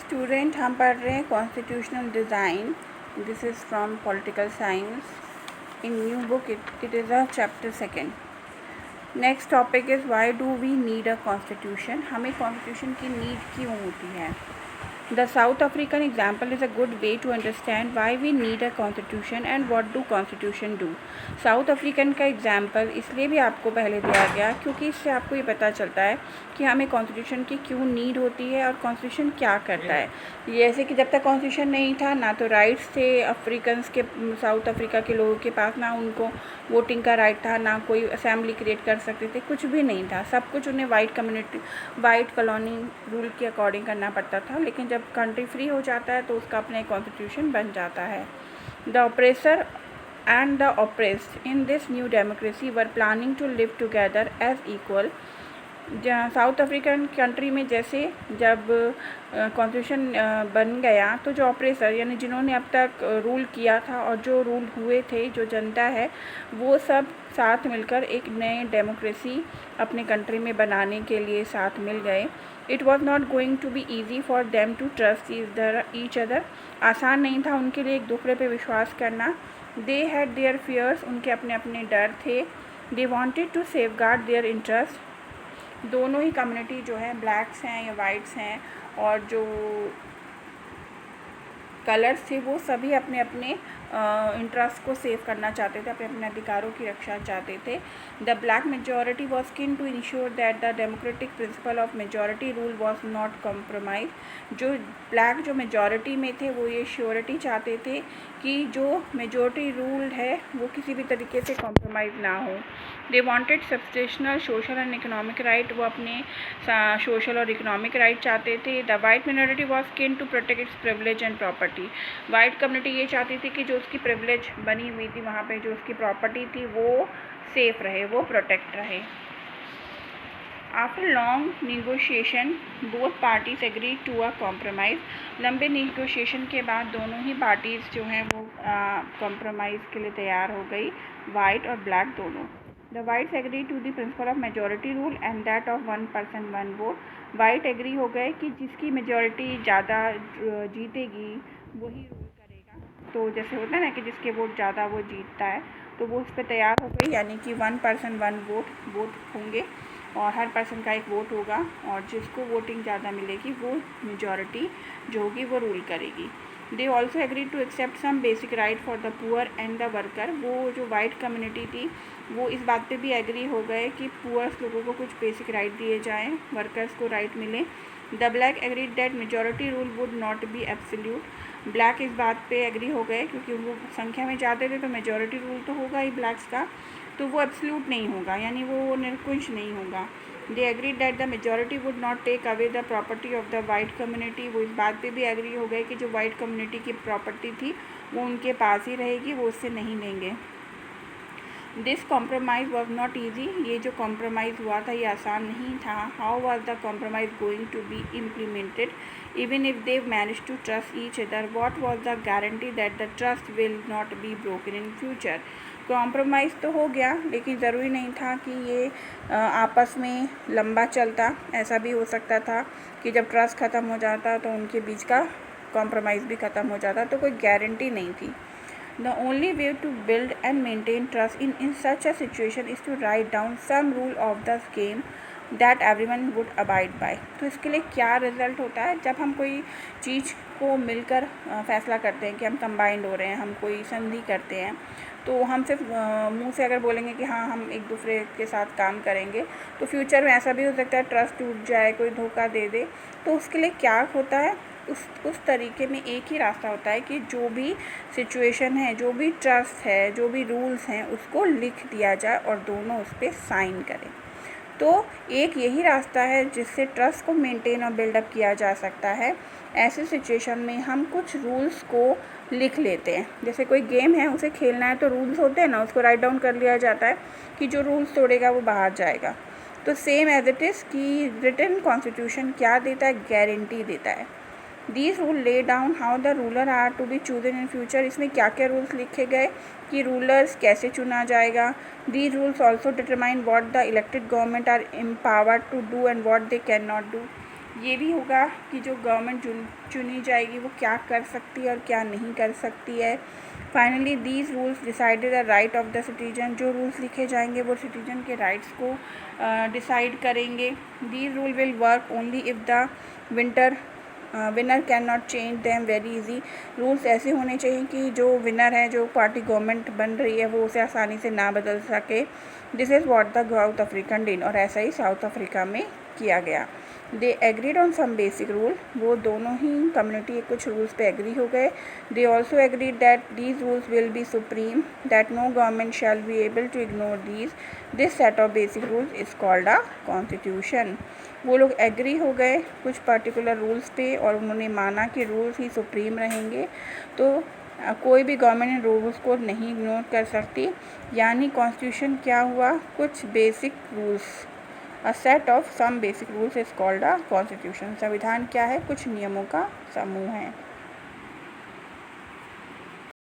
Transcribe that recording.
Student हम पढ़ रहे हैं constitutional design. This is from political science. In new book it is a chapter second. Next topic is why do we need a constitution. हमें constitution की need क्यों होती है. The South African example is a good way to understand why we need a constitution and what do constitution do. South African का example इसलिए भी आपको पहले दिया गया क्योंकि इससे आपको ये पता चलता है कि हमें कॉन्स्टिट्यूशन की क्यों नीड होती है और कॉन्स्टिट्यूशन क्या करता है. जैसे कि जब तक कॉन्स्टिट्यूशन नहीं था ना तो राइट्स थे अफ्रीकन्स के, साउथ अफ्रीका के लोगों के पास, ना उनको वोटिंग का राइट था, ना कोई असेंबली क्रिएट कर सकते थे, कुछ भी नहीं था. सब कुछ उन्हें वाइट कॉलोनी रूल के अकॉर्डिंग करना पड़ता था. लेकिन जब कंट्री फ्री हो जाता है तो उसका अपना कॉन्स्टिट्यूशन बन जाता है. The oppressor and the oppressed in this new democracy were planning to live together as equal. South African country में जैसे जब कॉन्स्टिट्यूशन बन गया तो जो ऑपरेसर यानी जिन्होंने अब तक रूल किया था और जो रूल हुए थे, जो जनता है, वो सब साथ मिलकर एक नए डेमोक्रेसी अपने कंट्री में बनाने के लिए साथ मिल गए. It was not going to be easy for them to trust each other. आसान नहीं था उनके लिए एक दूसरे पे विश्वास करना. They had their fears. उनके अपने अपने डर थे. They wanted to safeguard their interest. दोनों ही कम्युनिटी जो है, ब्लैक्स हैं या वाइट्स हैं और जो कलर्स थे, वो सभी अपने अपने इंटरेस्ट को सेव करना चाहते थे, अपने अपने अधिकारों की रक्षा चाहते थे. The black majority was keen to ensure that the democratic principle of majority rule was not compromise. जो ब्लैक जो मेजॉरिटी में थे वो ये श्योरिटी चाहते थे कि जो मेजॉरिटी रूल है वो किसी भी तरीके से कॉम्प्रोमाइज़ ना हो. They wanted substantial social and economic right. वो अपने सोशल और इकोनॉमिक राइट चाहते थे. The white minority was keen to protect its privilege and property. White community ये चाहती थी कि जो उसकी प्रिविलेज बनी हुई थी वहाँ पे, जो उसकी प्रॉपर्टी थी, वो सेफ रहे, वो प्रोटेक्ट रहे. After long negotiation both parties agree to a compromise. लंबे निगोशिएशन के बाद दोनों ही पार्टीज़ जो हैं वो कॉम्प्रोमाइज़ के लिए तैयार हो गई, वाइट और ब्लैक दोनों. The whites agree to the principle of majority rule and that of 1 person 1 vote. White agree हो गए कि जिसकी मेजॉरिटी ज़्यादा जीतेगी वही रूल करेगा. तो जैसे होता है ना कि जिसके वोट ज़्यादा वो जीतता है, तो वो उस पर तैयार हो गई. यानी कि 1 person 1 वोट होंगे और हर पर्सन का एक वोट होगा और जिसको वोटिंग ज़्यादा मिलेगी वो मेजॉरिटी जो होगी वो रूल करेगी. They also agree to accept some basic right for the poor and the worker. वो जो वाइट कम्युनिटी थी वो इस बात पे भी एग्री हो गए कि पुअर्स लोगों को कुछ बेसिक राइट दिए जाएं, वर्कर्स को राइट मिले. The black agreed that majority rule would not be absolute. Black इस बात पे एग्री हो गए क्योंकि वो संख्या में जाते थे तो मेजॉरिटी रूल तो होगा ही ब्लैक्स का, तो वो एब्सोल्यूट नहीं होगा, यानी वो निरंकुश नहीं होगा. They agree that the majority would not take away the property of the white community. वो इस बात पे भी एग्री हो गए कि जो वाइट कम्युनिटी की प्रॉपर्टी थी वो उनके पास ही रहेगी, वो उससे नहीं लेंगे. This compromise was not easy. ये जो कॉम्प्रोमाइज़ हुआ था ये आसान नहीं था. How was the compromise going to be implemented even if they manage to trust each other. What was the guarantee that the trust will not be broken in future. Compromise तो हो गया लेकिन ज़रूरी नहीं था कि ये आपस में लंबा चलता. ऐसा भी हो सकता था कि जब ट्रस्ट ख़त्म हो जाता तो उनके बीच का कॉम्प्रोमाइज़ भी ख़त्म हो जाता, तो कोई गारंटी नहीं थी. The only way to build and maintain trust in such a situation is to write down some rule of the game that everyone would abide by. तो इसके लिए क्या रिज़ल्ट होता है जब हम कोई चीज़ को मिलकर फैसला करते हैं कि हम कंबाइंड हो रहे हैं, हम कोई संधि करते हैं, तो हम सिर्फ मुंह से अगर बोलेंगे कि हाँ हम एक दूसरे के साथ काम करेंगे तो फ्यूचर में ऐसा भी हो सकता है ट्रस्ट टूट जाए, कोई धोखा दे दे. तो उसके लिए क्या होता है, उस तरीके में एक ही रास्ता होता है कि जो भी सिचुएशन है, जो भी ट्रस्ट है, जो भी रूल्स हैं, उसको लिख दिया जाए और दोनों उस पर साइन करें. तो एक यही रास्ता है जिससे ट्रस्ट को मेंटेन और बिल्डअप किया जा सकता है. ऐसे सिचुएशन में हम कुछ रूल्स को लिख लेते हैं. जैसे कोई गेम है, उसे खेलना है तो रूल्स होते हैं ना, उसको राइट डाउन कर लिया जाता है कि जो रूल्स तोड़ेगा वो बाहर जाएगा. तो सेम एज इट इज़ कि रिटन कॉन्स्टिट्यूशन क्या देता है, गारंटी देता है. These rules lay down how the ruler are to be chosen in future. इसमें क्या क्या रूल्स लिखे गए कि रूलर्स कैसे चुना जाएगा. These rules also determine what the elected government are empowered to do and what they cannot do. ये भी होगा कि जो गवर्नमेंट चुनी जाएगी वो क्या कर सकती है और क्या नहीं कर सकती है। Finally these rules decided the right of the citizen, जो रूल्स लिखे जाएंगे वो सिटीजन के राइट्स को डिसाइड करेंगे। These rule will work only if the winner can not change them very easy. Rules ऐसे होने चाहिए कि जो विनर है, जो पार्टी गवर्नमेंट बन रही है, वो उसे आसानी से ना बदल सके। This is what the South African did, और ऐसा ही साउथ अफ्रीका में किया गया। They agreed on some basic rule, वो दोनों ही कम्युनिटी कुछ रूल्स पे एग्री हो गए। They also agreed that these rules will be supreme, that no government shall be able to ignore this set of basic rules is called a constitution. वो लोग agree हो गए कुछ पर्टिकुलर रूल्स पे और उन्होंने माना कि रूल्स ही सुप्रीम रहेंगे, तो कोई भी गवर्नमेंट रूल्स को नहीं इग्नोर कर सकती। यानी कॉन्स्टिट्यूशन क्या हुआ, कुछ basic rules, a set of some basic rules is called a constitution. संविधान क्या है, कुछ नियमों का समूह है।